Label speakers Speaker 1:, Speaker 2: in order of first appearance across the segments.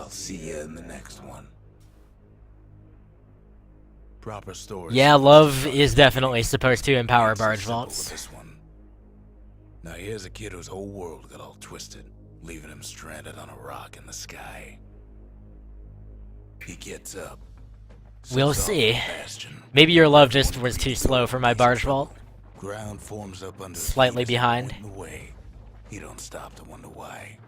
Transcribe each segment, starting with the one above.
Speaker 1: I'll see you in the next one. Proper storage.
Speaker 2: Yeah, love is definitely supposed to empower barge vaults.
Speaker 1: This one. Now here's a kid whose whole world got all twisted, leaving him stranded on a rock in the sky. He gets up.
Speaker 2: We'll see. Maybe your love just was too slow for my barge vault.
Speaker 1: Ground forms up under
Speaker 2: Slightly behind.
Speaker 1: He don't stop to wonder why.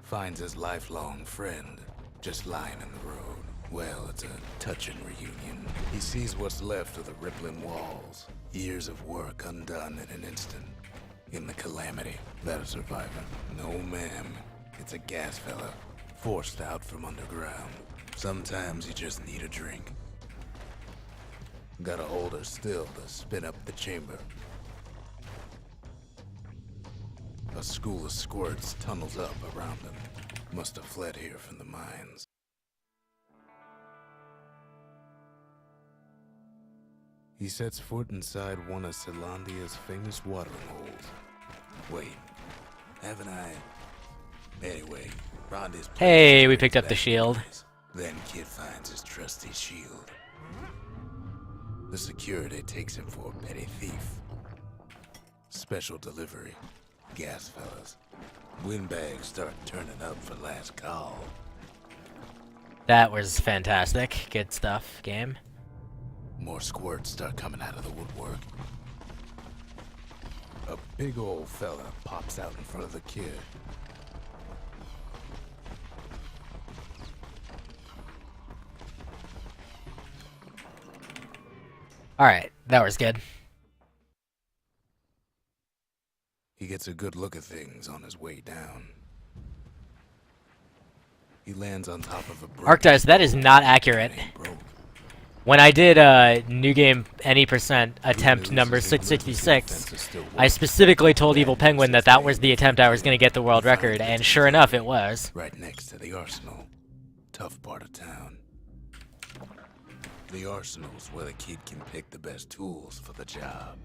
Speaker 1: Finds his lifelong friend just lying in the road. Well, it's a touching reunion. He sees what's left of the rippling walls. Years of work undone in an instant. In the calamity, that a survivor? No, ma'am. It's a gas fella, forced out from underground. Sometimes you just need a drink. Gotta hold her still to spin up the chamber. A school of squirts tunnels up around him. Must have fled here from the mines. He sets foot inside one of Celandia's famous watering holes. Wait, haven't I? Anyway, Rhonda's...
Speaker 2: Hey, we picked up the shield.
Speaker 1: Then Kid finds his trusty shield. The security takes him for a petty thief. Special delivery. Gas fellas. Windbags start turning up for last call.
Speaker 2: That was fantastic. Good stuff, game.
Speaker 1: More squirts start coming out of the woodwork. A big old fella pops out in front of the kid.
Speaker 2: Alright, that was good.
Speaker 1: He gets a good look at things on his way down. He lands on top of a brick.
Speaker 2: Arcdice, that is not accurate. When I did New Game Any Percent attempt number 666, I specifically told Evil Penguin that that was the attempt I was going to get the world record, and sure enough, it was.
Speaker 1: Right next to the arsenal. Tough part of town. The arsenal's where the kid can pick the best tools for the job.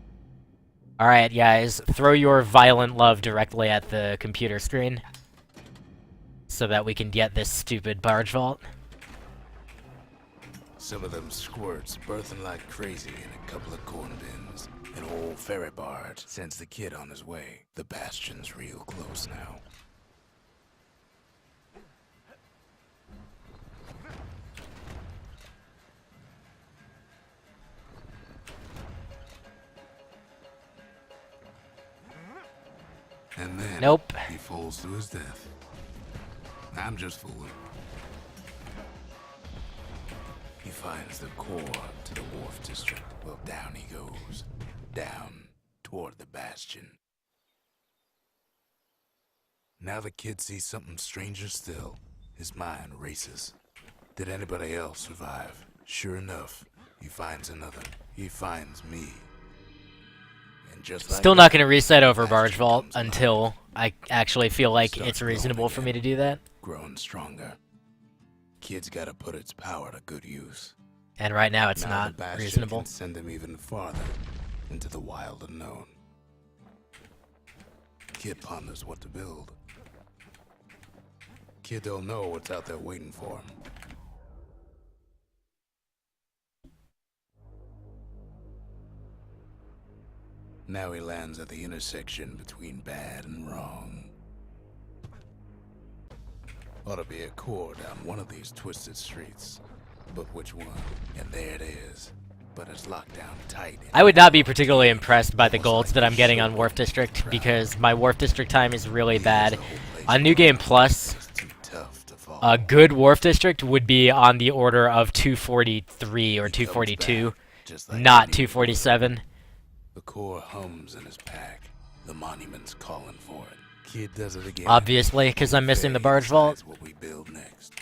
Speaker 2: Alright, guys, throw your violent love directly at the computer screen, so that we can get this stupid barge vault.
Speaker 1: Some of them squirts birthing like crazy in a couple of corn bins. An old ferry barge sends the kid on his way. The Bastion's real close now. And then
Speaker 2: Nope.
Speaker 1: He falls to his death. I'm just fooling. He finds the core to the wharf district. Well, down he goes. Down toward the Bastion. Now the kid sees something stranger still. His mind races. Did anybody else survive? Sure enough, he finds another. He finds me. And just like
Speaker 2: Still not going to reset over barge vault until I actually feel like it's reasonable for me to do that.
Speaker 1: Growing stronger. Kid's gotta put its power to good use.
Speaker 2: And right now it's
Speaker 1: Now
Speaker 2: not
Speaker 1: the Bastion
Speaker 2: reasonable.
Speaker 1: can send him even farther into the wild unknown. Kid ponders what to build. Kid don't know what's out there waiting for him. Now he lands at the intersection between bad and wrong. Ought to be a core down one of these twisted streets. But which one? And there it is. But it's locked down tight.
Speaker 2: I would not be particularly impressed by the golds that I'm getting on Wharf District, because my Wharf District time is really bad. On New Game Plus, a good Wharf District would be on the order of 243 or 242, not 247.
Speaker 1: The core hums in his pack. The monument's calling for it. Kid does it again.
Speaker 2: Obviously, because I'm missing the barge vault.
Speaker 1: What we build next.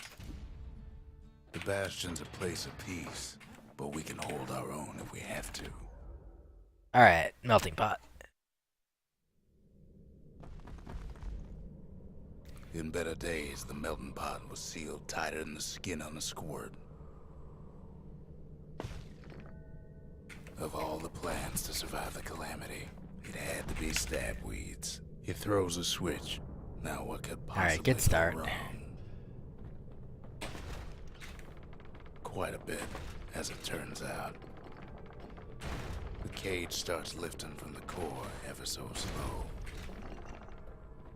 Speaker 1: The Bastion's a place of peace, but we can hold our own if we have to.
Speaker 2: Alright, melting pot.
Speaker 1: In better days, the melting pot was sealed tighter than the skin on a squirt. Of all the plans to survive the calamity, it had to be stab weeds. He throws a switch. Now what could possibly
Speaker 2: good start.
Speaker 1: go wrong? quite a bit, as it turns out. The cage starts lifting from the core ever so slow.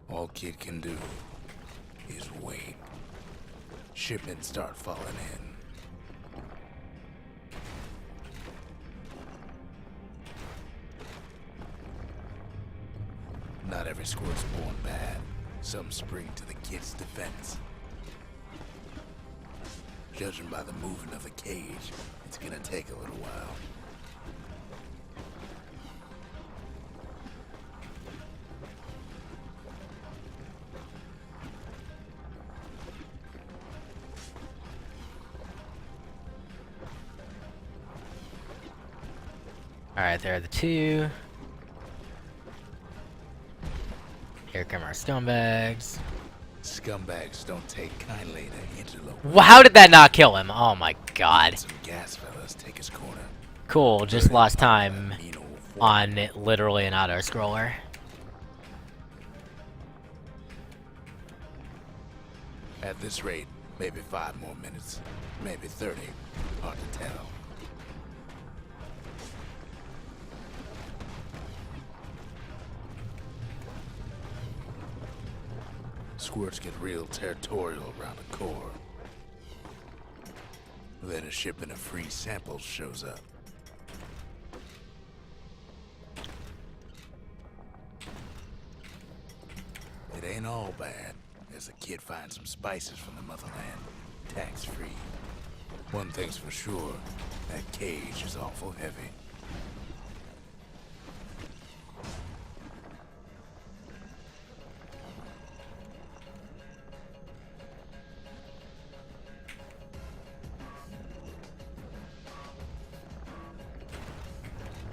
Speaker 1: All Kid can do is wait. Shipments start falling in. Not every squirt's born bad. Some spring to the Kid's defense. Judging by the movement of the cage, it's gonna take a little while.
Speaker 2: Alright, there are the two. Here come our scumbags.
Speaker 1: Scumbags don't take kindly to interlope.
Speaker 2: How did that not kill him? Oh my god.
Speaker 1: Some gas fellas take his corner.
Speaker 2: Cool, just lost time on literally an auto-scroller.
Speaker 1: At this rate, maybe 5 more minutes, maybe 30. Hard to tell. Squirts get real territorial around the core. Then a shipment of free samples shows up. It ain't all bad, as the Kid finds some spices from the motherland, tax-free. One thing's for sure, that cage is awful heavy.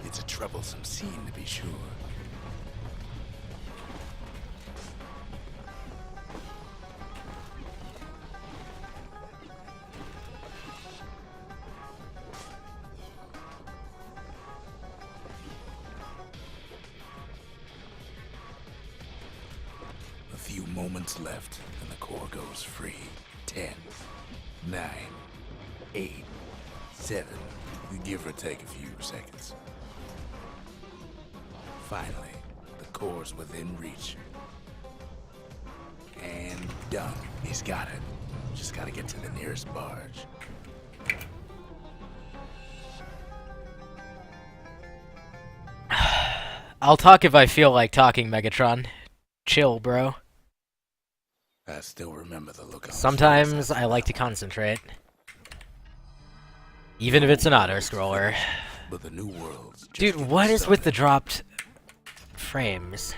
Speaker 1: It's a troublesome scene, to be sure. A few moments left, and the core goes free. 10, 9, 8, 7. You give or take a few seconds. Finally, the core's within reach. And done. He's got it. Just gotta get to the nearest barge.
Speaker 2: I'll talk if I feel like talking, Megatron. Chill, bro.
Speaker 1: I still remember the look on his
Speaker 2: Sometimes
Speaker 1: face.
Speaker 2: I like to concentrate. Even if it's an auto-scroller.
Speaker 1: But the new world's just
Speaker 2: Dude,
Speaker 1: getting
Speaker 2: what is with the
Speaker 1: started.
Speaker 2: dropped frames?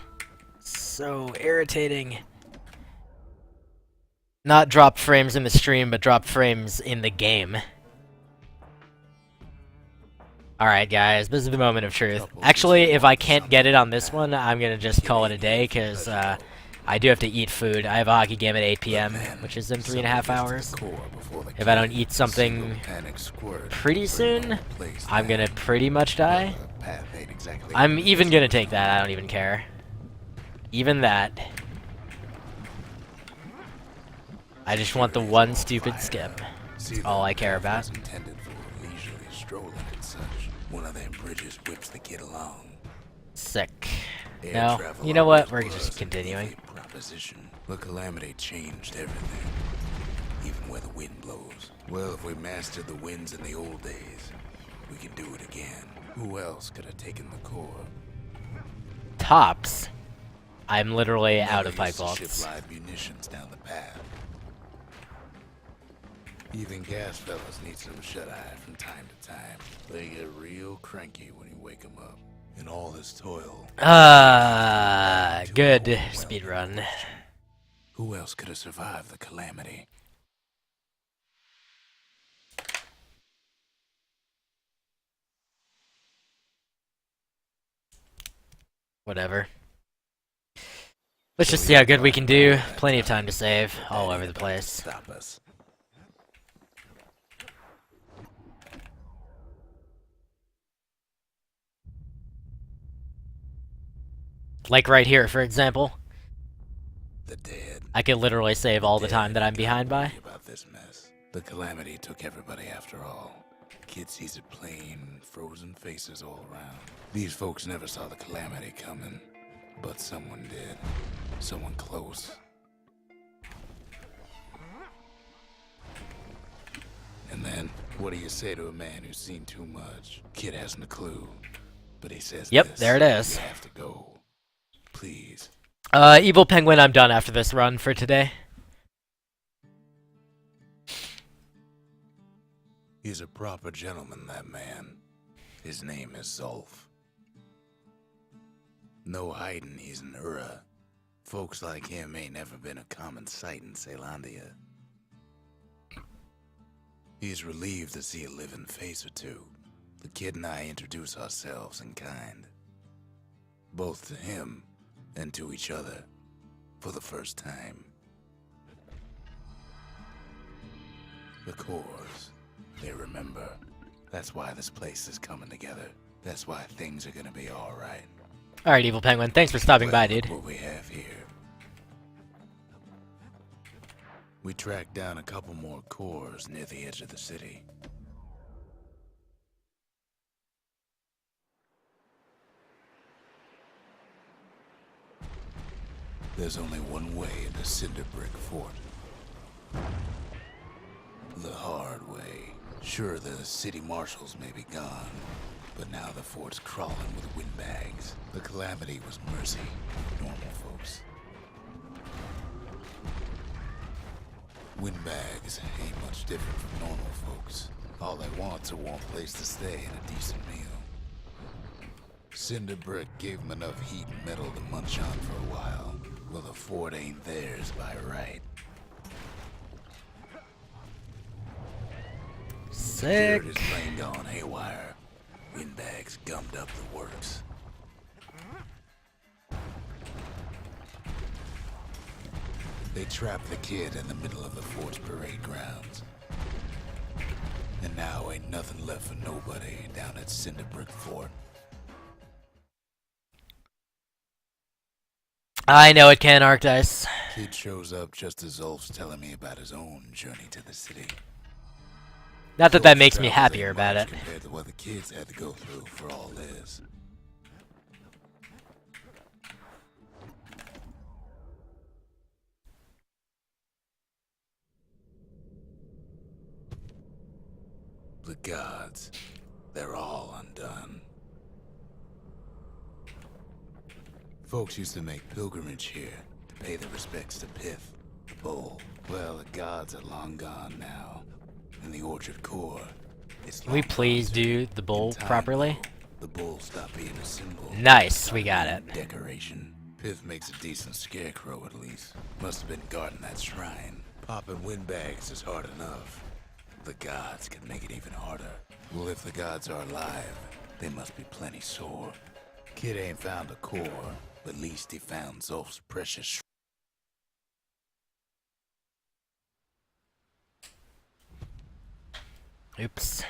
Speaker 2: So irritating. Not dropped frames in the stream, but dropped frames in the game. Alright guys, this is the moment of truth. Actually, if I can't get it on this one, I'm gonna just call it a day, because I do have to eat food. I have a hockey game at 8 p.m., which is in 3.5 hours. If I don't eat something pretty soon, I'm gonna pretty much die. I'm even gonna take that, I don't even care. Even that. I just want the one stupid skip. That's all I care about.
Speaker 1: Intended for leisurely strolling and such. One of them bridges whips the Kid along.
Speaker 2: Sick.
Speaker 1: Air
Speaker 2: No,
Speaker 1: travel
Speaker 2: you know what?
Speaker 1: always
Speaker 2: We're
Speaker 1: was
Speaker 2: just
Speaker 1: an
Speaker 2: continuing.
Speaker 1: easy proposition. The calamity changed everything, even where the wind blows. Well, if we mastered the winds in the old days, we can do it again. Who else could have taken the core?
Speaker 2: Tops. I'm literally out
Speaker 1: Never
Speaker 2: of pipe
Speaker 1: used to
Speaker 2: bolts.
Speaker 1: ship live munitions down the path. Even gas fellas need some shut-eye from time to time. They get real cranky when you wake them up. In all this toil,
Speaker 2: Good speedrun.
Speaker 1: who else could have survived the calamity?
Speaker 2: Whatever. Let's just see how good we can do. Plenty of time to save. All over the place.
Speaker 1: Stop us.
Speaker 2: Like right here, for example.
Speaker 1: The dead.
Speaker 2: I could literally save all the time that I'm behind by.
Speaker 1: About this mess. The calamity took everybody after all. Kid sees it plain, frozen faces all around. These folks never saw the calamity coming, but someone did. Someone close. And then, what do you say to a man who's seen too much? Kid hasn't a clue, but he says
Speaker 2: Yep,
Speaker 1: this,
Speaker 2: there it is.
Speaker 1: You have to go. Please.
Speaker 2: Evil Penguin, I'm done after this run for today.
Speaker 1: He's a proper gentleman, that man. His name is Zolf. No hiding he's an Ura. Folks like him ain't never been a common sight in Caelondia. He's relieved to see a living face or two. The kid and I introduce ourselves in kind. Both to him and to each other for the first time. The cores, they remember. That's why this place is coming together. That's why things are gonna be alright.
Speaker 2: Alright, Evil Penguin, thanks for stopping by, dude.
Speaker 1: What we have here. We tracked down a couple more cores near the edge of the city. There's only one way into Cinderbrick Fort. The hard way. Sure, the city marshals may be gone, but now the fort's crawling with windbags. The calamity was mercy, normal folks. Windbags ain't much different from normal folks. All they want's a warm place to stay and a decent meal. Cinderbrick gave them enough heat and metal to munch on for a while. Well, the fort ain't theirs by right.
Speaker 2: Sick.
Speaker 1: Dirt is plain gone haywire. Windbags gummed up the works. They trapped the kid in the middle of the fort's parade grounds. And now ain't nothing left for nobody down at Cinderbrick Fort.
Speaker 2: I know it can, Arcdice.
Speaker 1: Kid shows up just as Ulf's telling me about his own journey to the city.
Speaker 2: Not that that
Speaker 1: Ulf's
Speaker 2: makes me
Speaker 1: travels
Speaker 2: happier
Speaker 1: ain't
Speaker 2: about
Speaker 1: much
Speaker 2: it.
Speaker 1: compared to what the kids had to go through for all this. The gods, they're all undone. Folks used to make pilgrimage here to pay their respects to Pith, the bull. Well, the gods are long gone now. And the Orchard Core, it's
Speaker 2: Can we
Speaker 1: long
Speaker 2: please
Speaker 1: gone
Speaker 2: do
Speaker 1: too.
Speaker 2: the bull
Speaker 1: In time,
Speaker 2: properly?
Speaker 1: though, the bull stopped being a symbol.
Speaker 2: Nice, we
Speaker 1: Started
Speaker 2: got
Speaker 1: being
Speaker 2: it.
Speaker 1: Decoration. Pith makes a decent scarecrow at least. Must have been guarding that shrine. Popping windbags is hard enough. The gods can make it even harder. Well, if the gods are alive, they must be plenty sore. Kid ain't found a core, but at least he found Zolf's precious
Speaker 2: Oops.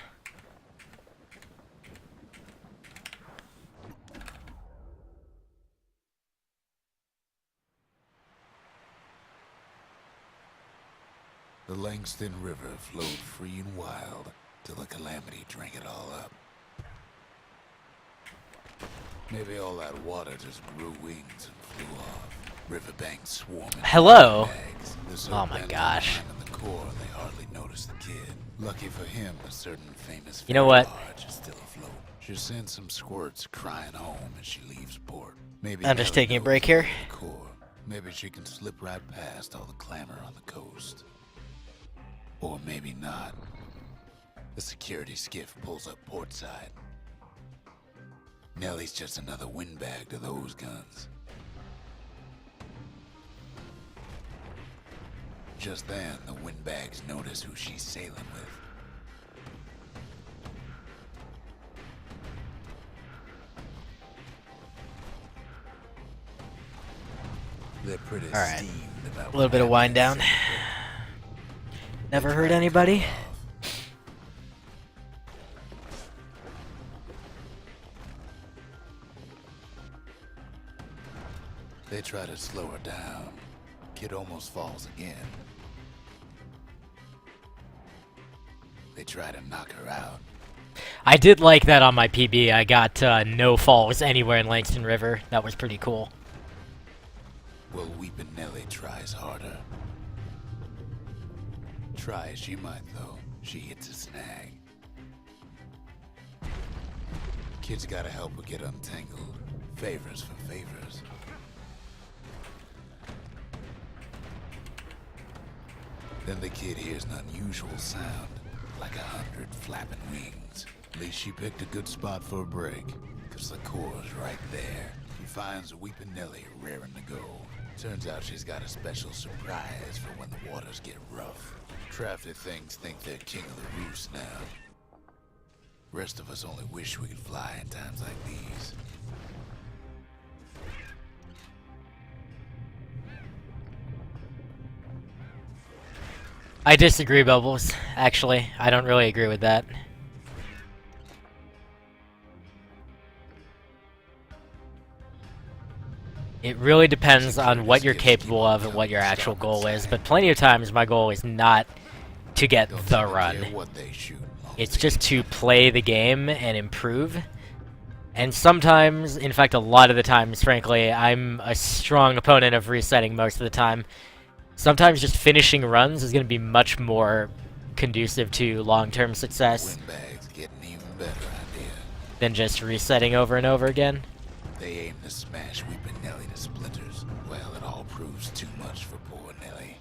Speaker 1: The Langston River flowed free and wild till the calamity drank it all up. Maybe all that water just grew wings and flew off. Riverbanks swarming.
Speaker 2: Hello.
Speaker 1: Bags.
Speaker 2: Oh my gosh.
Speaker 1: In the core, they hardly noticed the kid. Lucky for him, a certain famous
Speaker 2: You know what?
Speaker 1: barge is still afloat. She sends some squirts crying home as she leaves port. Maybe
Speaker 2: I'm just
Speaker 1: Nellie
Speaker 2: taking a
Speaker 1: knows
Speaker 2: break
Speaker 1: the
Speaker 2: here.
Speaker 1: way to the core. Maybe she can slip right past all the clamor on the coast. Or maybe not. The security skiff pulls up portside. Nellie's just another windbag to those guns. Just then, the windbags notice who she's sailing with. They're pretty
Speaker 2: Alright.
Speaker 1: steamed about
Speaker 2: A little bit of wind down. Never hurt anybody.
Speaker 1: They try to slow her down. Kid almost falls again. try to knock her out.
Speaker 2: I did like that on my PB. I got no falls anywhere in Langston River. That was pretty cool.
Speaker 1: Well, Weepin' Nelly tries harder. Try as she might, though, she hits a snag. Kid's gotta help her get untangled. Favors for favors. Then the kid hears an unusual sound, like 100 flapping wings. At least she picked a good spot for a break, cause the core's right there. He finds Weepin' Nelly raring to go. Turns out she's got a special surprise for when the waters get rough. Crafty things think they're king of the roost now. Rest of us only wish we could fly in times like these.
Speaker 2: I disagree, Bubbles. Actually, I don't really agree with that. It really depends on what you're capable of and what your actual goal is, but plenty of times my goal is not to get the run. It's just to play the game and improve. And sometimes, in fact a lot of the times, frankly, I'm a strong opponent of resetting most of the time. Sometimes just finishing runs is going to be much more conducive to long-term success than just resetting over and over again.
Speaker 1: They aim to smash Weepin' Nelly to splinters. Well, it all proves too much for poor Nelly.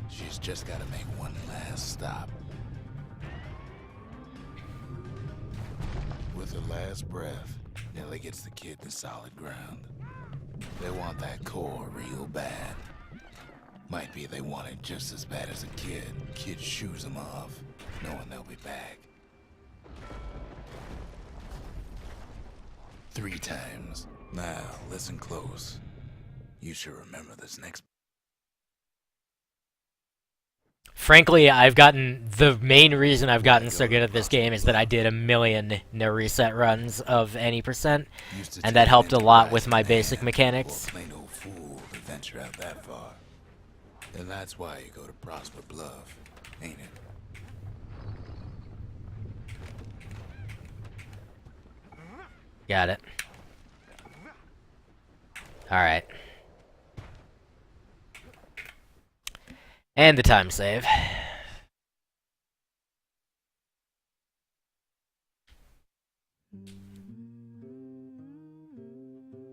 Speaker 1: She's just gotta make one last stop. With her last breath, Nelly gets the kid to solid ground. They want that core real bad. Might be they want it just as bad as a kid. Kid shoos them off, knowing they'll be back. 3 times. Now, listen close. You should remember this next.
Speaker 2: Frankly, the main reason I've gotten so good at this game is that I did 1,000,000 no reset runs of any percent, and that helped a lot with my basic mechanics.
Speaker 1: Play no fool to venture out that far. And that's why you go to Prosper Bluff, ain't it?
Speaker 2: Got it. Alright. And the time save.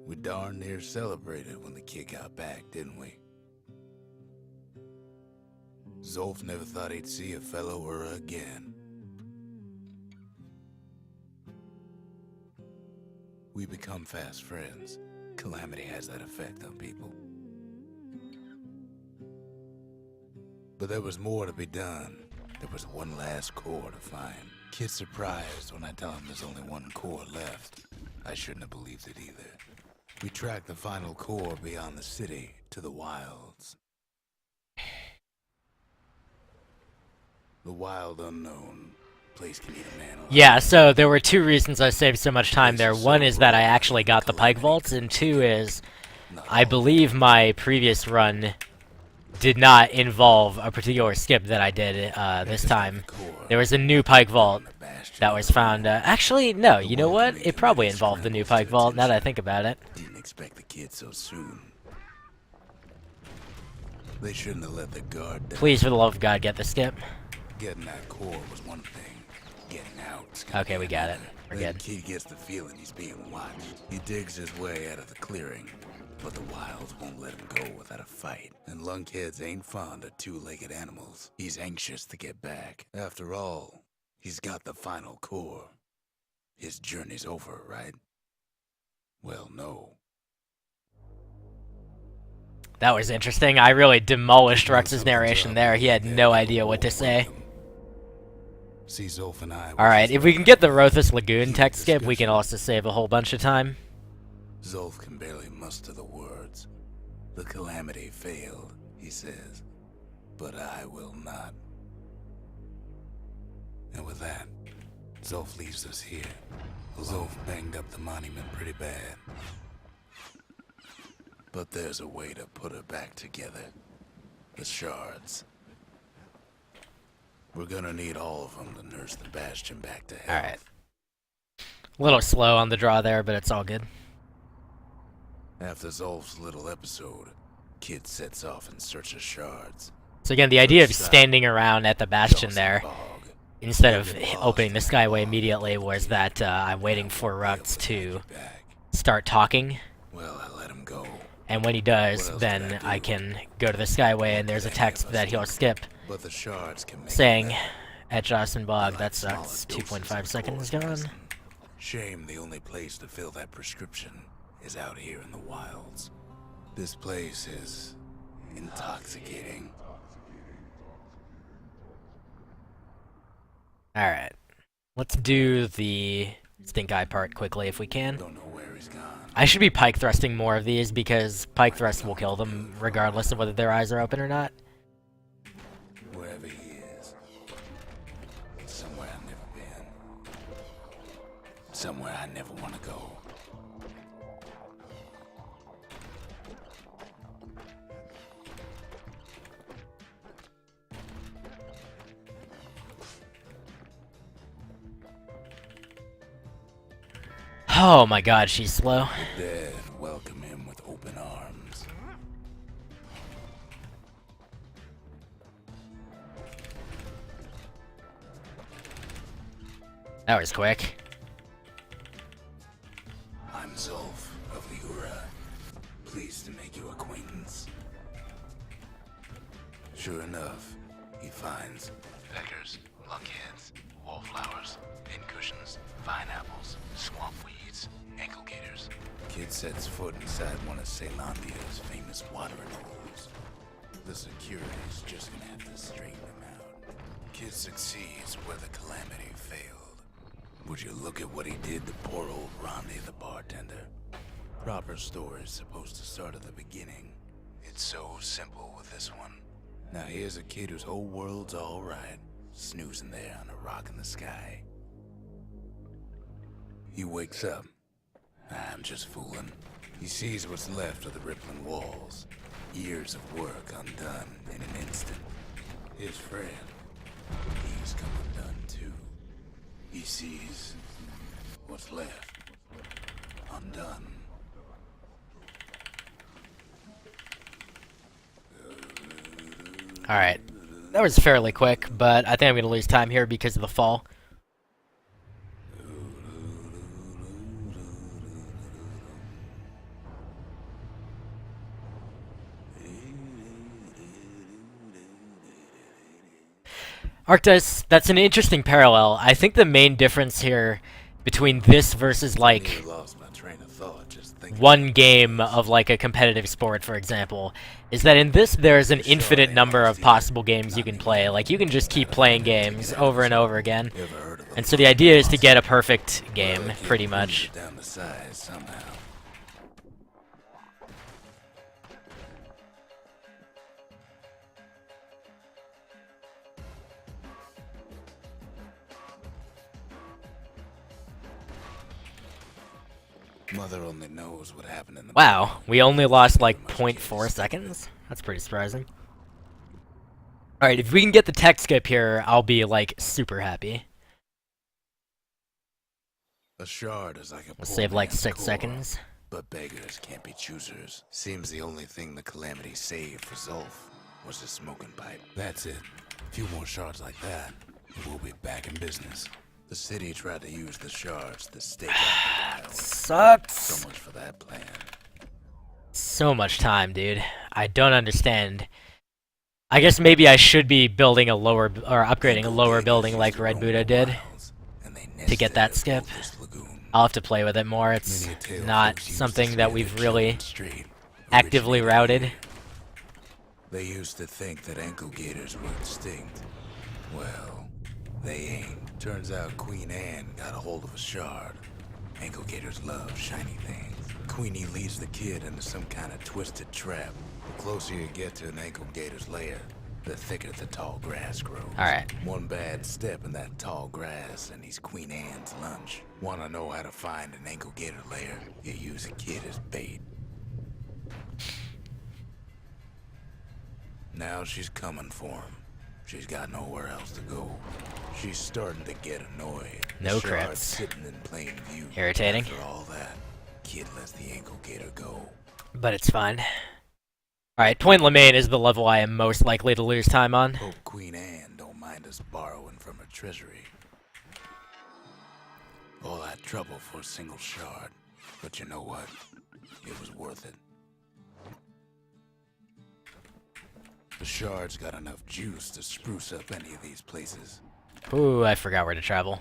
Speaker 1: We darn near celebrated when the kid got back, didn't we? Zolf never thought he'd see a fellow or again. We become fast friends. Calamity has that effect on people. But there was more to be done. There was one last core to find. Kid's surprised when I tell him there's only one core left. I shouldn't have believed it either. We tracked the final core beyond the city to the wilds. The wild unknown. Place can eat a man alive.
Speaker 2: Yeah, so there were 2 reasons I saved so much time there. One is that I actually got the Pike Vaults, and 2 is I believe my previous run did not involve a particular skip that I did this time. There was a new Pike Vault that was found. Actually, no, you know what? It probably involved the new Pike Vault, now that I think about it.
Speaker 1: Didn't expect the kid so soon. They shouldn't have let the guard down.
Speaker 2: Please, for the love of God, get the skip.
Speaker 1: Getting that core was one thing. Getting out.
Speaker 2: Okay, we got it. We're good.
Speaker 1: The kid gets the feeling he's being watched. He digs his way out of the clearing, but the wilds won't let him go without a fight. And lunkheads ain't fond of 2-legged animals. He's anxious to get back. After all, he's got the final core. His journey's over, right? Well, no.
Speaker 2: That was interesting. I really demolished Rux's narration there. He had no idea what to say.
Speaker 1: See, Zolf and I.
Speaker 2: Alright, if we can get the Rothus Lagoon tech skip, we can also save a whole bunch of time.
Speaker 1: Zolf can barely muster the words. The calamity failed, he says. But I will not. And with that, Zolf leaves us here. Zolf banged up the monument pretty bad. But there's a way to put her back together. The shards. We're gonna need all of them to nurse the Bastion back to health.
Speaker 2: Alright. A little slow on the draw there, but it's all good.
Speaker 1: After Zolf's little episode, Kid sets off in search of shards.
Speaker 2: So again, the idea of standing around at the Bastion there, instead of opening the Skyway immediately, was that I'm waiting for Rux to start talking.
Speaker 1: Well, I let him go.
Speaker 2: And when he does, then I can go to the Skyway, and there's a text that he'll skip
Speaker 1: But the shards can make
Speaker 2: saying, at Jocelyn Bog, that sucks. 2.5 seconds gone.
Speaker 1: Shame the only place to fill that prescription is out here in the wilds. This place is intoxicating.
Speaker 2: Alright. Let's do the stink eye part quickly if we can.
Speaker 1: Don't know where he's gone.
Speaker 2: I should be pike thrusting more of these because pike thrust will kill them regardless of whether their eyes are open or not.
Speaker 1: Wherever he is. Somewhere I've never been. Somewhere I never want to go.
Speaker 2: Oh my god, she's slow.
Speaker 1: The dead welcome him with open arms.
Speaker 2: That was quick.
Speaker 1: I'm Zolf of Liura. Pleased to make your acquaintance. Sure enough, he finds peckers, lunkheads, wallflowers, pincushions, vine apples, swamp weeds, ankle gators. Kid sets foot inside one of Ceylondia's famous watering holes. The security's just gonna have to straighten him out. Kid succeeds where the calamity failed. Would you look at what he did to poor old Romney the bartender? Proper story's supposed to start at the beginning. It's so simple with this one. Now here's a kid whose whole world's alright, snoozing there on a rock in the sky. He wakes up. I'm just fooling. He sees what's left of the rippling walls. Years of work undone in an instant. His friend, he's come undone too. He sees what's left undone.
Speaker 2: Alright. That was fairly quick, but I think I'm going to lose time here because of the fall. Arctis, that's an interesting parallel. I think the main difference here between this versus, like,
Speaker 1: Lost my train of thought just thinking.
Speaker 2: one game of, like, a competitive sport, for example, is that in this there's an infinite number of possible games you can play. Like, you can just keep playing games over and over again. And so the idea is to get a perfect game, pretty much.
Speaker 1: Down the size somehow. Mother only knows what happened in the
Speaker 2: Wow, we only lost like 0.4 seconds? That's pretty surprising. Alright, if we can get the tech skip here, I'll be like super happy.
Speaker 1: A shard is like a
Speaker 2: We'll
Speaker 1: poor
Speaker 2: save like
Speaker 1: man's
Speaker 2: 6
Speaker 1: core,
Speaker 2: seconds.
Speaker 1: But beggars can't be choosers. Seems the only thing the calamity saved for Zolf was the smoking pipe. That's it. A few more shards like that, and we'll be back in business. The city tried to use the shards to stake out the wild.
Speaker 2: Sucks.
Speaker 1: So much for that plan.
Speaker 2: So much time, dude. I don't understand. I guess maybe I should be building a lower, or upgrading a lower building like Red Buddha did to get that skip. I'll have to play with it more. It's not something that we've really actively routed.
Speaker 1: They used to think that ankle gators were extinct. Well, they ain't. Turns out Queen Anne got a hold of a shard. Ankle gators love shiny things. Queenie leads the kid into some kind of twisted trap. The closer you get to an ankle gator's lair, the thicker the tall grass grows.
Speaker 2: Alright.
Speaker 1: One bad step in that tall grass and he's Queen Anne's lunch. Wanna know how to find an ankle gator lair? You use a kid as bait. Now she's coming for him. She's got nowhere else to go. She's starting to get annoyed.
Speaker 2: No
Speaker 1: The shard's
Speaker 2: crits.
Speaker 1: sitting in plain view.
Speaker 2: Irritating.
Speaker 1: After all that, kid lets the ankle gator go.
Speaker 2: But it's fine. Alright, Point Lemaine is the level I am most likely to lose time on.
Speaker 1: Hope Queen Anne don't mind us borrowing from her treasury. All that trouble for a single shard. But you know what? It was worth it. The shard's got enough juice to spruce up any of these places.
Speaker 2: Ooh, I forgot where to travel.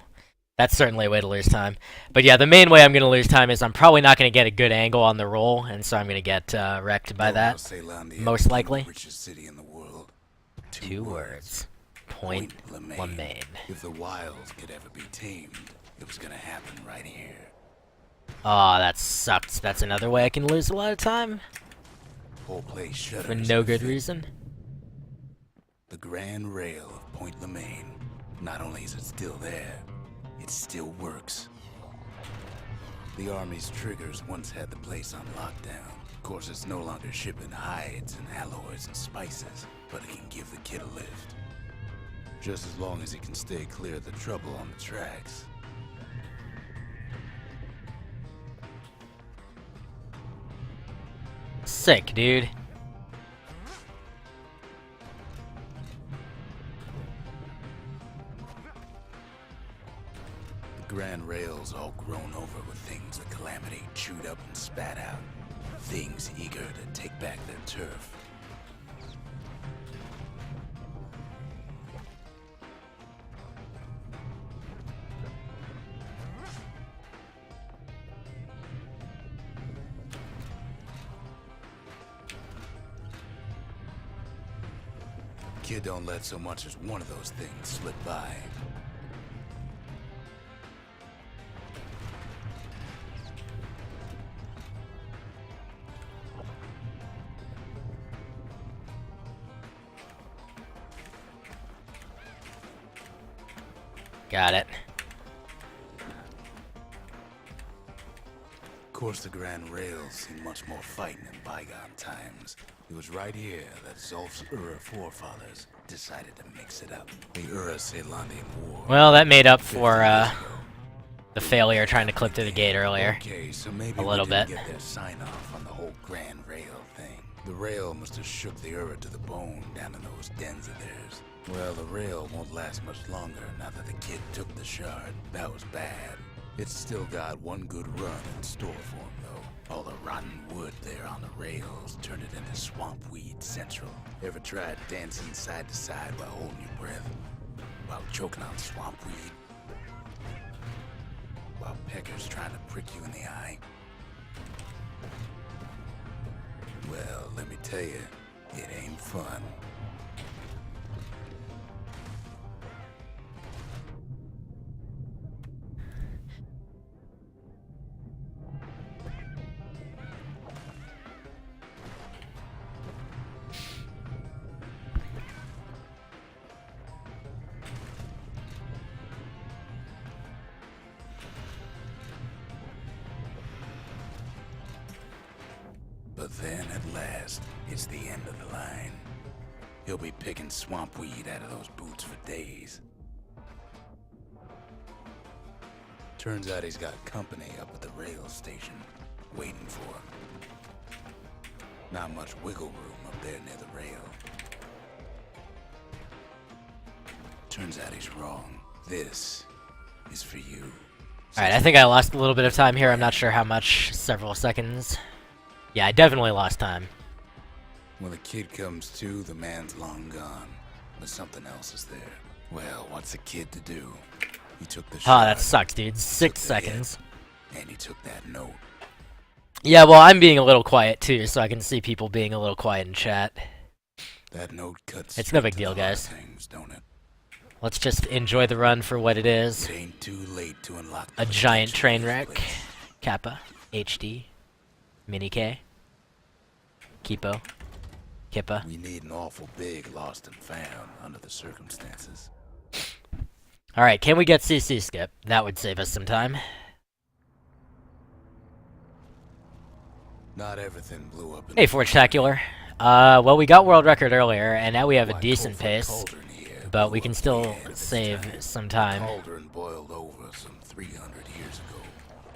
Speaker 2: That's certainly a way to lose time. But yeah, the main way I'm going to lose time is I'm probably not going to get a good angle on the roll, and so I'm going to get wrecked by that. Most likely.
Speaker 1: Richest city in the world.
Speaker 2: Two words. Point Lemaine.
Speaker 1: If the wilds could ever be tamed, it was going to happen right here.
Speaker 2: Aw, that sucks. That's another way I can lose a lot of time.
Speaker 1: Whole place shudders
Speaker 2: For no good
Speaker 1: fit.
Speaker 2: reason.
Speaker 1: The Grand Rail of Point Lemaine. Not only is it still there, it still works. The Army's triggers once had the place on lockdown. Of course, it's no longer shipping hides and alloys and spices, but it can give the kid a lift. Just as long as he can stay clear of the trouble on the tracks.
Speaker 2: Sick, dude.
Speaker 1: The Grand Rail's all grown over with things the Calamity chewed up and spat out. Things eager to take back their turf. Kid don't let so much as one of those things slip by.
Speaker 2: Got it.
Speaker 1: Of course, the Grand Rail's seen much more fighting in bygone times. It was right here that Zolf's Ura forefathers decided to mix it up. The Ura-Ceylonian War.
Speaker 2: Well, that made up for the failure trying to clip through the gate earlier.
Speaker 1: Okay, so maybe
Speaker 2: A little
Speaker 1: we didn't
Speaker 2: bit.
Speaker 1: get their sign-off on the whole Grand Rail thing. The rail must have shook the Ura to the bone down in those dens of theirs. Well, the rail won't last much longer now that the kid took the shard. That was bad. It's still got one good run in store for him, though. All the rotten wood there on the rails turned it into swamp weed central. Ever tried dancing side to side while holding your breath? While choking on swamp weed? While peckers trying to prick you in the eye? Well, let me tell you, it ain't fun. But then, at last, it's the end of the line. He'll be picking swamp weed out of those boots for days. Turns out he's got company up at the rail station, waiting for him. Not much wiggle room up there near the rail. Turns out he's wrong. This is for you.
Speaker 2: Alright, I think I lost a little bit of time here. I'm not sure how much. Several seconds. Yeah, I definitely lost time.
Speaker 1: When the kid comes to, the man's long gone. But something else is there. Well, what's the kid to do? He took the
Speaker 2: Oh,
Speaker 1: shot.
Speaker 2: that sucks, dude. 6
Speaker 1: took the
Speaker 2: seconds.
Speaker 1: hit, and he took that note.
Speaker 2: Yeah, well, I'm being a little quiet, too, so I can see people being a little quiet in chat.
Speaker 1: That note cuts
Speaker 2: It's no
Speaker 1: straight
Speaker 2: big
Speaker 1: to
Speaker 2: deal,
Speaker 1: the heart of
Speaker 2: guys.
Speaker 1: Things, don't it?
Speaker 2: Let's just enjoy the run for what it is.
Speaker 1: It ain't too late to unlock
Speaker 2: A
Speaker 1: the
Speaker 2: giant
Speaker 1: potential
Speaker 2: train
Speaker 1: of this
Speaker 2: wreck.
Speaker 1: place.
Speaker 2: Kappa. HD. Mini K. Kipo. Kippa.
Speaker 1: We need an awful big lost and found under the circumstances.
Speaker 2: Alright, can we get CC skip? That would save us some time.
Speaker 1: Not everything blew up in
Speaker 2: Hey, Forgetacular. Well, we got world record earlier, and now we have a decent pace. But we can still save some time.
Speaker 1: Cauldron boiled over some 300 years ago.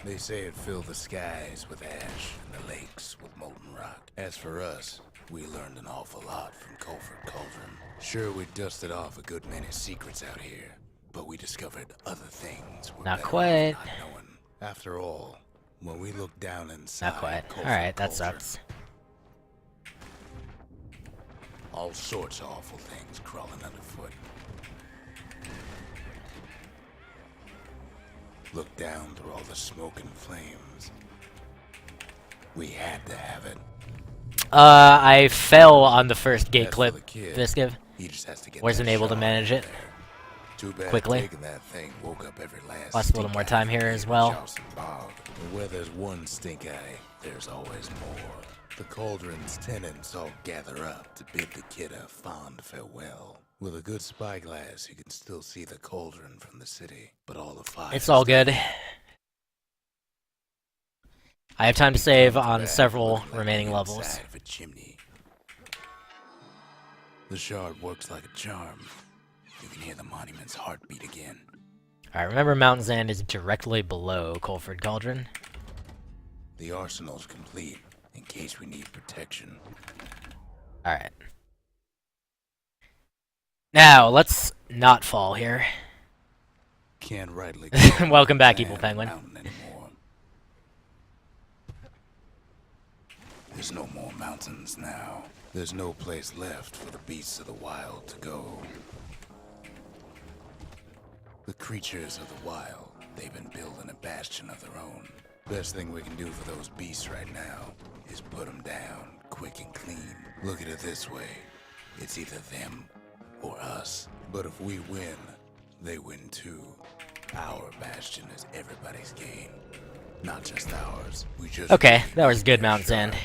Speaker 1: They say it filled the skies with ash and the lakes with molten rock. As for us, we learned an awful lot from Colford Cauldron. Sure, we dusted off a good many secrets out here, but we discovered other things.
Speaker 2: Not quite.
Speaker 1: Not knowing. After all, when we look down inside,
Speaker 2: Not quite. Alright, that sucks.
Speaker 1: All sorts of awful things crawling underfoot. Look down through all the smoke and flames. We had to have it.
Speaker 2: I fell on the first gate clip, Visciv.
Speaker 1: He just has to get
Speaker 2: Wasn't able to manage it
Speaker 1: Too bad
Speaker 2: quickly.
Speaker 1: taking that thing woke up every last
Speaker 2: Lost a little more time here as well.
Speaker 1: Where there's one stink eye, there's always more. The Cauldron's tenants all gather up to bid the kid a fond farewell. With a good spyglass, you can still see the Cauldron from the city, but all the fire.
Speaker 2: It's all good. I have time to save on several remaining levels.
Speaker 1: Of a chimney. The shard works like a charm. You can hear the monument's heartbeat again.
Speaker 2: Alright, remember Mountain's End is directly below Colford Cauldron.
Speaker 1: The arsenal's complete, in case we need protection.
Speaker 2: Alright. Now, let's not fall here.
Speaker 1: Can't rightly
Speaker 2: Welcome back, Evil Penguin.
Speaker 1: Anymore. There's no more mountains now. There's no place left for the beasts of the wild to go. The creatures of the wild, they've been building a bastion of their own. Best thing we can do for those beasts right now is put them down, quick and clean. Look at it this way. It's either them or us. But if we win, they win too. Our bastion is everybody's game. Not just ours. We just
Speaker 2: Okay, that was good, Mountain's End.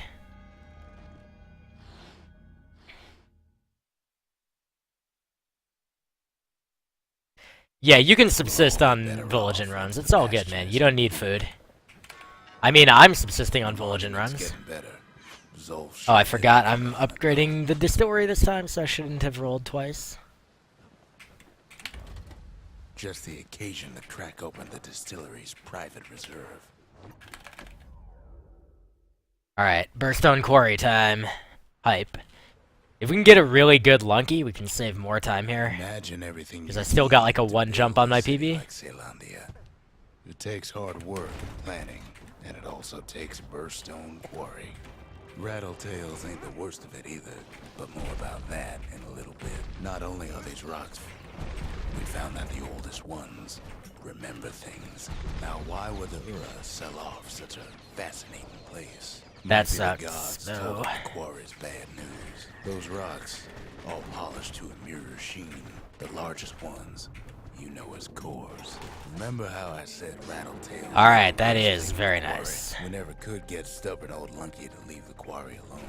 Speaker 2: Yeah, you can subsist on Voligen runs. It's all good, man. You don't need food. I mean, I'm subsisting on Voligen runs. Oh, I forgot. I'm upgrading the distillery this time, so I shouldn't have rolled twice.
Speaker 1: Just the occasion to crack open the distillery's private reserve.
Speaker 2: Alright, Burstone Quarry time. Hype. If we can get a really good Lunky, we can save more time here.
Speaker 1: Imagine everything.
Speaker 2: Because I still got like a 1 jump on my PB.
Speaker 1: Like Zealandia. It takes hard work and planning, and it also takes Burstone Quarry. Rattletails ain't the worst of it either, but more about that in a little bit. Not only are these rocks, we found that the oldest ones remember things. Now, why would the Ura sell off such a fascinating place?
Speaker 2: That
Speaker 1: Maybe the
Speaker 2: sucks,
Speaker 1: gods
Speaker 2: though.
Speaker 1: told the quarry's bad news. Those rocks, all polished to a mirror sheen, the largest ones, you know as cores. Remember how I said Rattletail?
Speaker 2: Alright, that is very nice.
Speaker 1: We never could get stubborn old Lunky to leave the quarry alone.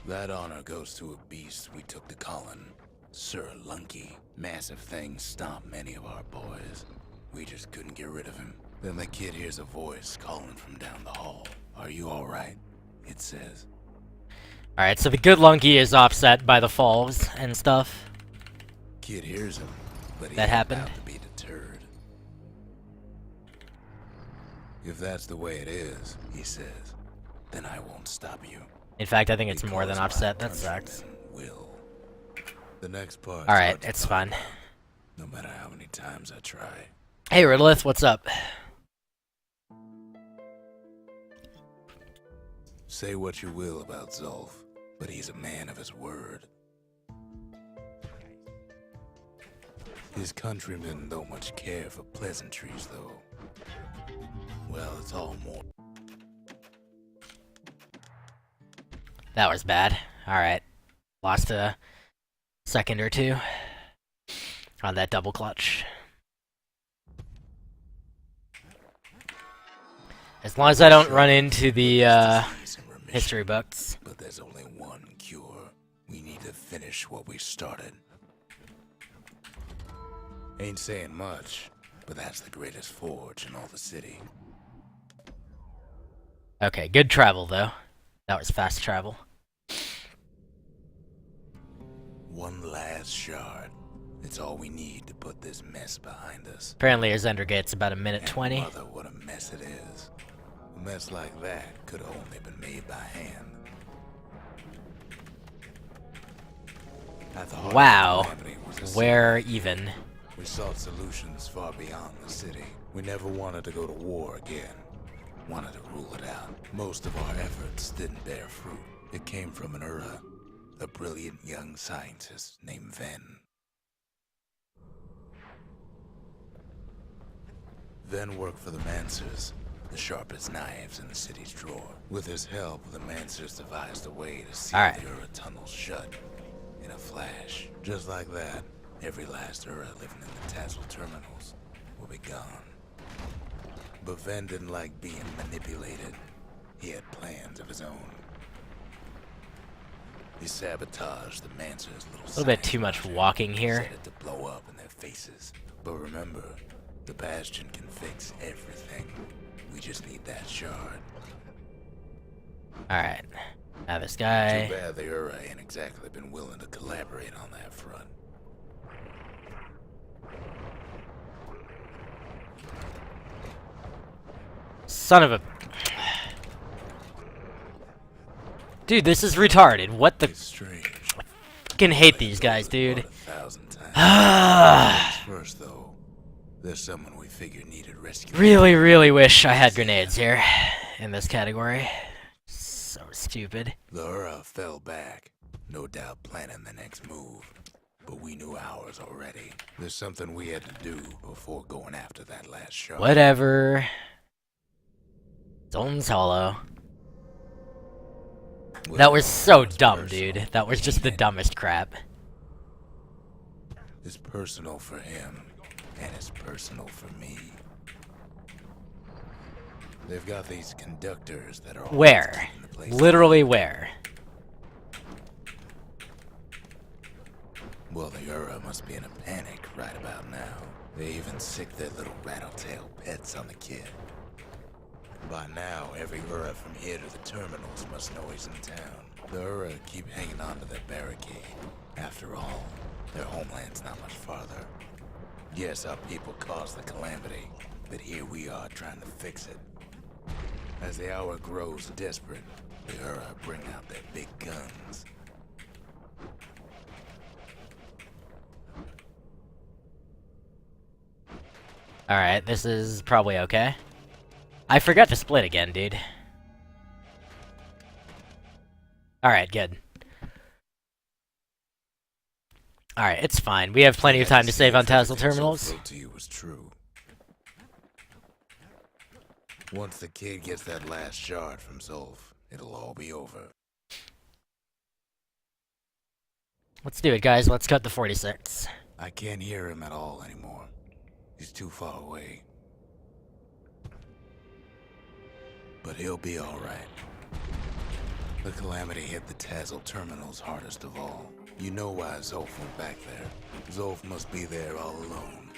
Speaker 1: That honor goes to a beast we took to Colin, Sir Lunky. Massive things stomped many of our boys. We just couldn't get rid of him. Then the kid hears a voice calling from down the hall. Are you alright? It says.
Speaker 2: Alright, so the good Lunky is offset by the falls and stuff.
Speaker 1: Kid hears him, but he
Speaker 2: That
Speaker 1: ain't
Speaker 2: happened.
Speaker 1: about to be deterred. If that's the way it is, he says, then I won't stop you.
Speaker 2: In fact, I think it's more than
Speaker 1: Because
Speaker 2: offset.
Speaker 1: my
Speaker 2: That sucks.
Speaker 1: countrymen will. The next part.
Speaker 2: Alright, it's fun.
Speaker 1: No matter how many times I try.
Speaker 2: Hey, Riddleth, what's up?
Speaker 1: Say what you will about Zolf, but he's a man of his word. His countrymen don't much care for pleasantries, though. Well, it's all more.
Speaker 2: That was bad. Alright. Lost a second or two on that double clutch. As long as I don't run into the history books.
Speaker 1: But there's only one cure. We need to finish what we started. Ain't saying much, but that's the greatest forge in all the city.
Speaker 2: Okay, good travel, though. That was fast travel.
Speaker 1: One last shard. It's all we need to put this mess behind us.
Speaker 2: Apparently his ender gate's about 1:20.
Speaker 1: And mother, what a mess it is. A mess like that could have only been made by hand. At the heart of the
Speaker 2: Wow.
Speaker 1: calamity was a
Speaker 2: Where
Speaker 1: city.
Speaker 2: even?
Speaker 1: We sought solutions far beyond the city. We never wanted to go to war again. Wanted to rule it out. Most of our efforts didn't bear fruit. It came from an Ura, a brilliant young scientist named Ven. Ven worked for the Mancers, the sharpest knives in the city's drawer. With his help, the Mancers devised a way to seal
Speaker 2: Alright.
Speaker 1: the Ura tunnels shut in a flash. Just like that, every last Ura living in the Tassel terminals will be gone. But Ven didn't like being manipulated. He had plans of his own. He sabotaged the Mancer's little
Speaker 2: A little bit too much walking here.
Speaker 1: Set it to blow up in their faces. But remember, the Bastion can fix everything. We just need that shard.
Speaker 2: Alright. Now this guy.
Speaker 1: Too bad the Ura ain't exactly been willing to collaborate on that front.
Speaker 2: Son of a... Dude, this is retarded. What the...
Speaker 1: It's strange.
Speaker 2: I fucking hate these guys, dude.
Speaker 1: 1,000 times. First, though, there's someone we figured needed rescue.
Speaker 2: Really, really wish I had grenades here. In this category. So stupid.
Speaker 1: The Ura fell back, no doubt planning the next move. But we knew ours already. There's something we had to do before going after that last shot.
Speaker 2: Whatever. Zone's hollow. That was so dumb, dude. That was just the dumbest crap.
Speaker 1: It's personal for him, and it's personal for me. They've got these conductors that are all
Speaker 2: Where?
Speaker 1: taking the place.
Speaker 2: Literally where?
Speaker 1: Well, the Ura must be in a panic right about now. They even sick their little rattletail pets on the kid. By now, every Ura from here to the terminals must know he's in town. The Ura keep hanging on to their barricade. After all, their homeland's not much farther. Yes, our people caused the calamity, but here we are trying to fix it. As the hour grows desperate, the Ura bring out their big guns.
Speaker 2: Alright, this is probably okay. I forgot to split again, dude. Alright, good. Alright, it's fine. We have plenty of time to save on Tassel terminals.
Speaker 1: To you was true. Once the kid gets that last shard from Zolf, it'll all be over.
Speaker 2: Let's do it, guys. Let's cut the 46.
Speaker 1: I can't hear him at all anymore. He's too far away. But he'll be alright. The calamity hit the Tassel terminals hardest of all. You know why Zolf went back there. Zolf must be there all alone,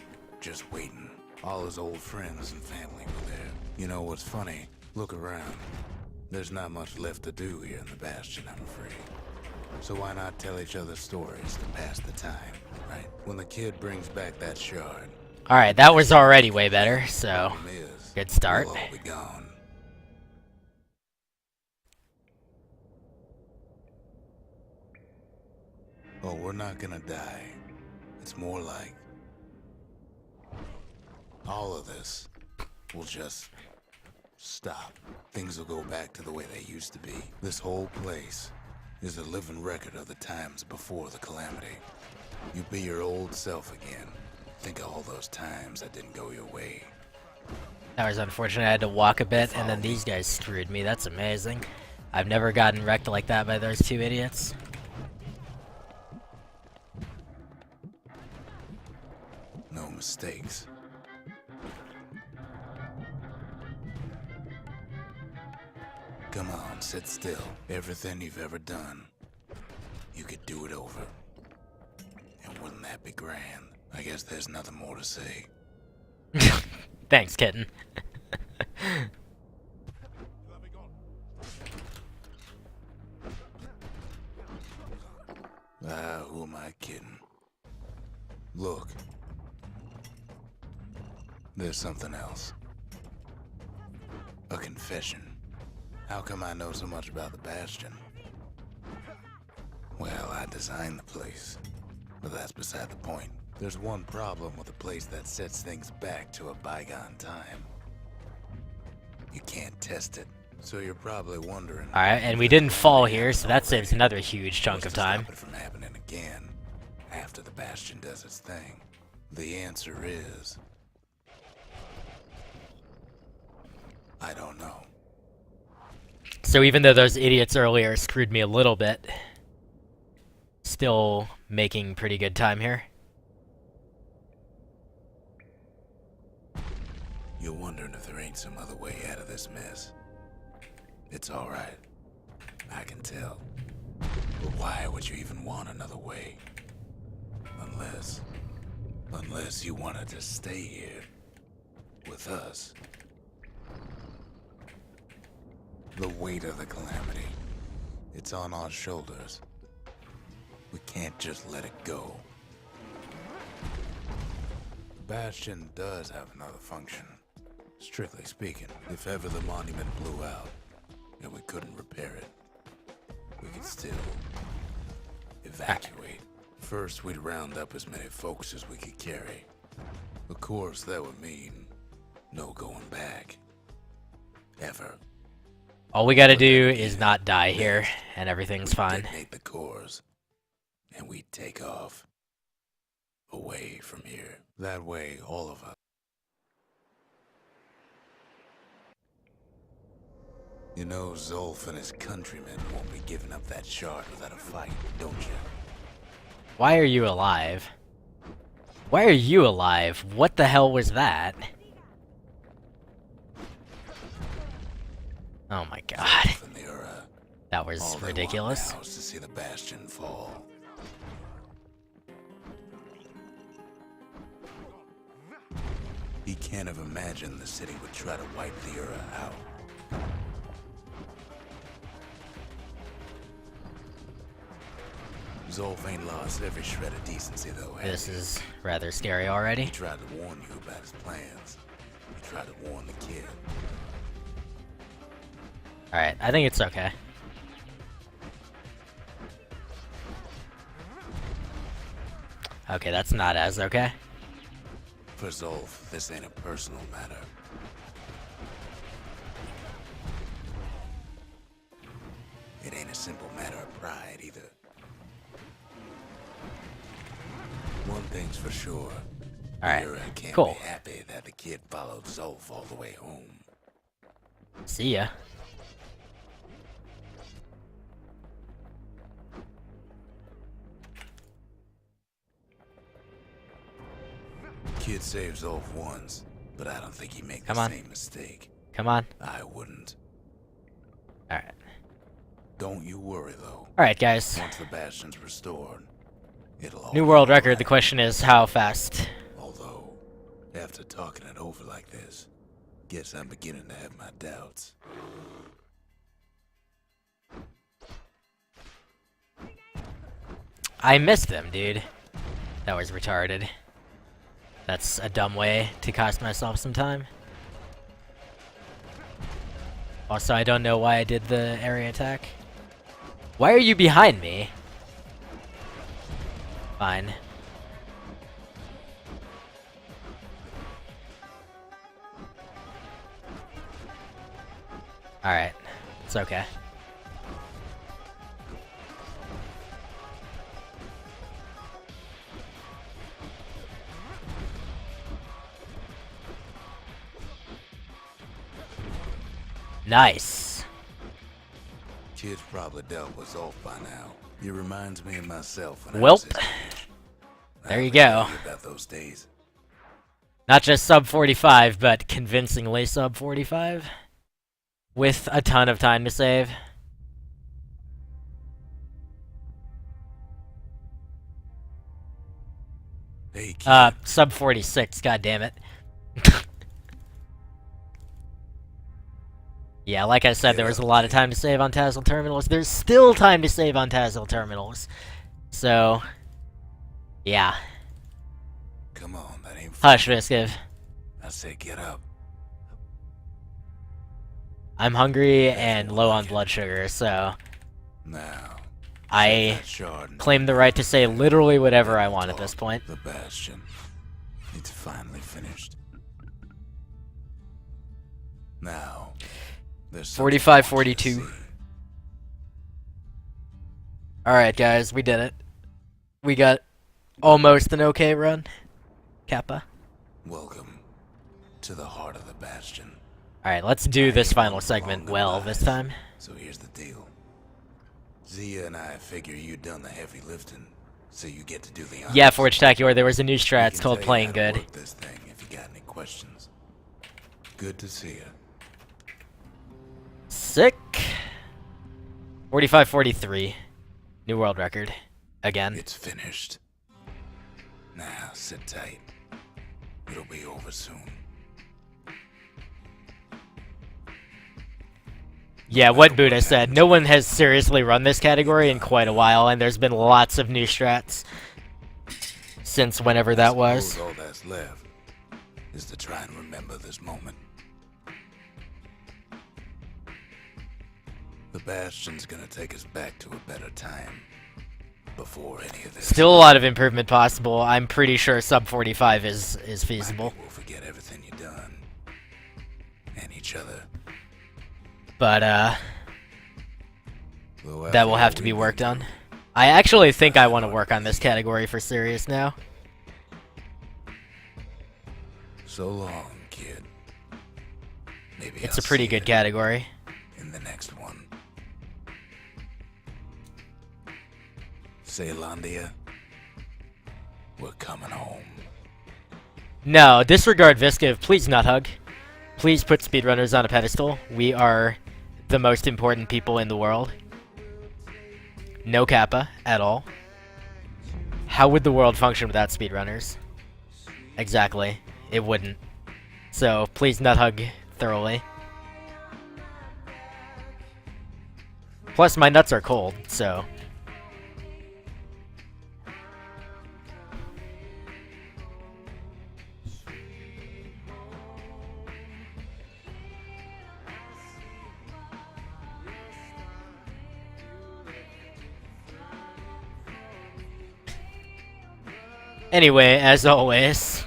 Speaker 1: just waiting. All his old friends and family were there. You know what's funny? Look around. There's not much left to do here in the Bastion, I'm afraid. So why not tell each other stories to pass the time, right? When the kid brings back that shard.
Speaker 2: Alright, that was already way better, so...
Speaker 1: problem is,
Speaker 2: Good start.
Speaker 1: we'll all be gone. Oh, we're not gonna die. It's more like... all of this will just stop. Things will go back to the way they used to be. This whole place is a living record of the times before the calamity. You be your old self again. Think of all those times that didn't go your way.
Speaker 2: That was unfortunate. I had to walk a bit, and then these guys screwed me. That's amazing. I've never gotten wrecked like that by those two idiots.
Speaker 1: No mistakes. Come on, sit still. Everything you've ever done, you could do it over. And wouldn't that be grand? I guess there's nothing more to say.
Speaker 2: Thanks, kitten.
Speaker 1: Who am I kidding? Look. There's something else. A confession. How come I know so much about the Bastion? Well, I designed the place. But that's beside the point. There's one problem with a place that sets things back to a bygone time. You can't test it. So you're probably wondering...
Speaker 2: Alright, and we didn't fall here, so that saves another huge chunk of time.
Speaker 1: Stop it from happening again after the Bastion does its thing. The answer is... I don't know.
Speaker 2: So even though those idiots earlier screwed me a little bit, still making pretty good time here.
Speaker 1: You're wondering if there ain't some other way out of this mess. It's alright. I can tell. But why would you even want another way? Unless you wanted to stay here with us. The weight of the calamity. It's on our shoulders. We can't just let it go. The Bastion does have another function. Strictly speaking, if ever the monument blew out and we couldn't repair it, we could still evacuate. First, we'd round up as many folks as we could carry. Of course, that would mean no going back. Ever.
Speaker 2: All we gotta do is not die here, and everything's fine.
Speaker 1: Detonate the cores, and we take off away from here. That way, all of us. You know, Zolf and his countrymen won't be giving up that shard without a fight, don't you?
Speaker 2: Why are you alive? Why are you alive? What the hell was that? Oh my god. That was ridiculous.
Speaker 1: Now is to see the Bastion fall. He can't have imagined the city would try to wipe the Ura out. Zolf ain't lost every shred of decency, though.
Speaker 2: This is rather scary already.
Speaker 1: He tried to warn you about his plans. He tried to warn the kid.
Speaker 2: Alright, I think it's okay. Okay, that's not as okay.
Speaker 1: For Zolf, this ain't a personal matter. It ain't a simple matter of pride, either. One thing's for sure.
Speaker 2: Alright,
Speaker 1: Ura can't
Speaker 2: cool.
Speaker 1: be happy that the kid followed Zolf all the way home.
Speaker 2: See ya.
Speaker 1: Kid saved Zolf once, but I don't think he'd make the same mistake.
Speaker 2: Come on.
Speaker 1: I wouldn't.
Speaker 2: Alright.
Speaker 1: Don't you worry, though.
Speaker 2: Alright, guys.
Speaker 1: Once the Bastion's restored, it'll all
Speaker 2: New
Speaker 1: be
Speaker 2: world record.
Speaker 1: alright.
Speaker 2: The question is, how fast?
Speaker 1: Although, after talking it over like this, guess I'm beginning to have my doubts.
Speaker 2: I missed them, dude. That was retarded. That's a dumb way to cost myself some time. Also, I don't know why I did the area attack. Why are you behind me? Fine. Alright. It's okay. Nice.
Speaker 1: Kid's probably dealt with Zolf by now. He reminds me of myself when I was his
Speaker 2: Welp.
Speaker 1: age.
Speaker 2: There you
Speaker 1: I
Speaker 2: go.
Speaker 1: tell you about those days.
Speaker 2: Not just sub 45, but convincingly sub 45. With a ton of time to save.
Speaker 1: Hey, kid.
Speaker 2: Sub 46, god damn it. Yeah, like I said,
Speaker 1: Get
Speaker 2: there was a
Speaker 1: up,
Speaker 2: lot of
Speaker 1: kid.
Speaker 2: time to save on Tassel terminals. There's still time to save on Tassel terminals. So, yeah.
Speaker 1: Come on, that ain't funny.
Speaker 2: Hush, Visciv.
Speaker 1: I say get up.
Speaker 2: I'm hungry
Speaker 1: That's
Speaker 2: and
Speaker 1: more
Speaker 2: low
Speaker 1: like
Speaker 2: on
Speaker 1: it.
Speaker 2: blood sugar, so
Speaker 1: Now, set
Speaker 2: I
Speaker 1: that shard and
Speaker 2: claim the right to say literally whatever
Speaker 1: then
Speaker 2: I
Speaker 1: we'll
Speaker 2: want at this
Speaker 1: talk.
Speaker 2: point.
Speaker 1: The Bastion. It's finally finished. Now, there's
Speaker 2: 45-42. Alright, guys, we did it. We got almost an okay run. Kappa.
Speaker 1: Welcome to the heart of the Bastion.
Speaker 2: Alright, let's do this final segment well this time.
Speaker 1: So here's the deal. Zia and I figure you done the heavy lifting, so you get to do the honors.
Speaker 2: Yeah, Forge Tacular, there was a new
Speaker 1: We
Speaker 2: strat, it's
Speaker 1: can
Speaker 2: called
Speaker 1: tell you
Speaker 2: Playing
Speaker 1: how to
Speaker 2: Good.
Speaker 1: work this thing if you got any questions. Good to see you.
Speaker 2: Sick. 45-43. New world record. Again.
Speaker 1: It's finished. Now, sit tight. It'll be over soon.
Speaker 2: Yeah, what Buddha said. No one has seriously run this category in quite a while, and there's been lots of new strats since whenever that was.
Speaker 1: All that's left is to try and remember this moment. The Bastion's gonna take us back to a better time. Before any of this.
Speaker 2: Still a lot of improvement possible. I'm pretty sure sub 45 is feasible.
Speaker 1: We'll forget everything you've done. And each other.
Speaker 2: But,
Speaker 1: Though
Speaker 2: that will
Speaker 1: after
Speaker 2: have
Speaker 1: all
Speaker 2: to be
Speaker 1: we've
Speaker 2: worked
Speaker 1: been
Speaker 2: on.
Speaker 1: through,
Speaker 2: I actually think I want to work on this category for serious now.
Speaker 1: So long, kid. Maybe
Speaker 2: It's
Speaker 1: I'll
Speaker 2: a pretty
Speaker 1: see
Speaker 2: good
Speaker 1: you
Speaker 2: category.
Speaker 1: in the next one. Ceylandia, we're coming home.
Speaker 2: No, disregard Visciv. Please not hug. Please put speedrunners on a pedestal. We are the most important people in the world. No Kappa at all. How would the world function without speedrunners? Exactly. It wouldn't. So, please nut hug thoroughly. Plus, my nuts are cold, so... Anyway, as always,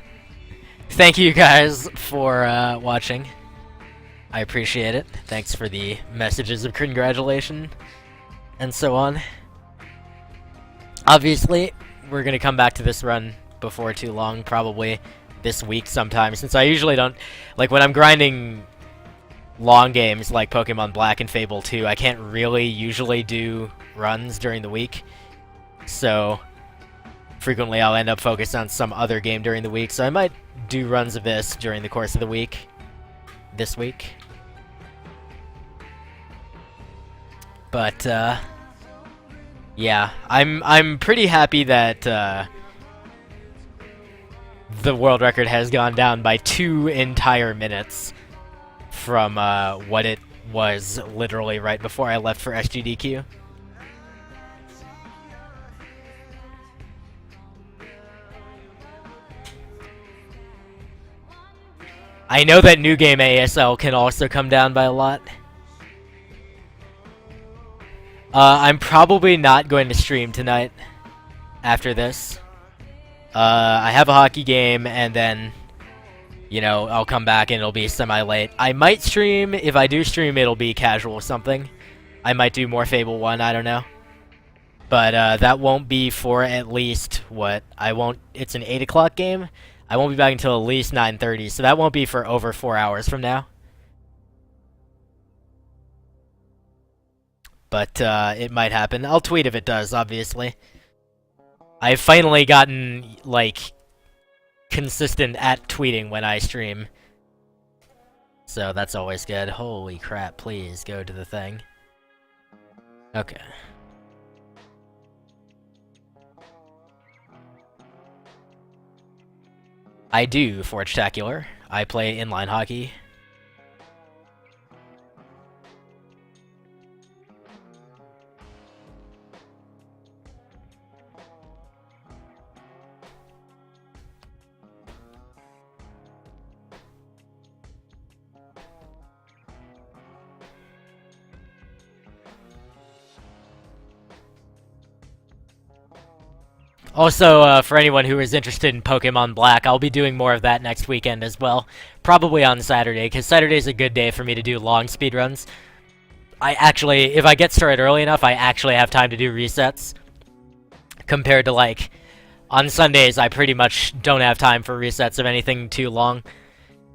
Speaker 2: thank you guys for watching. I appreciate it. Thanks for the messages of congratulation and so on. Obviously, we're going to come back to this run before too long, probably this week sometime, since I usually don't... Like, when I'm grinding long games like Pokemon Black and Fable 2, I can't really usually do runs during the week. So... frequently I'll end up focused on some other game during the week, so I might do runs of this during the course of the week. This week. But, yeah, I'm pretty happy that, the world record has gone down by 2 entire minutes from, what it was literally right before I left for SGDQ. I know that New Game ASL can also come down by a lot. I'm probably not going to stream tonight after this. I have a hockey game, and then, you know, I'll come back and it'll be semi-late. I might stream. If I do stream, it'll be casual something. I might do more Fable 1, I don't know. But that won't be for at least, what? It's an 8 o'clock game. I won't be back until at least 9:30, so that won't be for over 4 hours from now. But it might happen. I'll tweet if it does, obviously. I've finally gotten, like, consistent at tweeting when I stream. So that's always good. Holy crap, please go to the thing. Okay. . I do, Forgetacular. I play inline hockey. Also, for anyone who is interested in Pokemon Black, I'll be doing more of that next weekend as well. Probably on Saturday, because Saturday's a good day for me to do long speedruns. If I get started early enough, I actually have time to do resets. Compared to, like, on Sundays, I pretty much don't have time for resets of anything too long.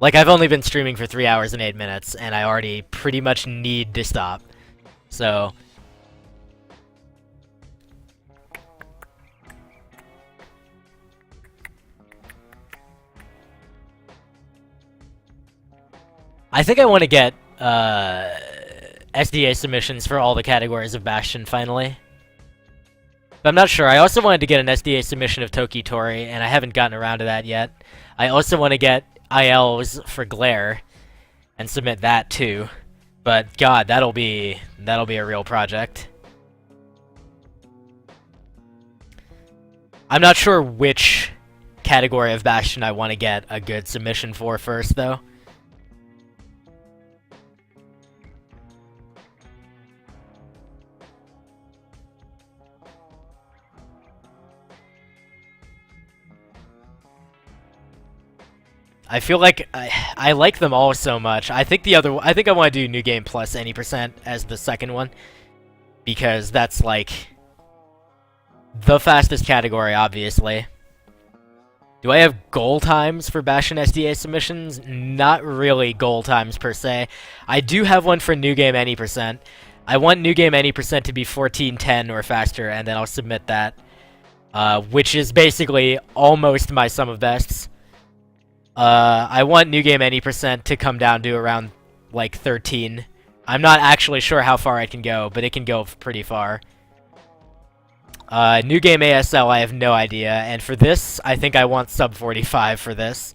Speaker 2: Like, I've only been streaming for 3 hours and 8 minutes, and I already pretty much need to stop. So... I think I want to get SDA submissions for all the categories of Bastion finally. But I'm not sure. I also wanted to get an SDA submission of Toki Tori, and I haven't gotten around to that yet. I also want to get ILs for Glare and submit that too. But god, that'll be a real project. I'm not sure which category of Bastion I want to get a good submission for first though. I feel like I like them all so much. I think I want to do New Game Plus any percent as the second one, because that's like the fastest category, obviously. Do I have goal times for Bastion SDA submissions? Not really goal times per se. I do have one for New Game any percent. I want New Game any percent to be 1410 or faster, and then I'll submit that, which is basically almost my sum of bests. I want New Game any percent to come down to around, like, 13. I'm not actually sure how far it can go, but it can go pretty far. New Game ASL, I have no idea, and for this, I think I want sub 45 for this.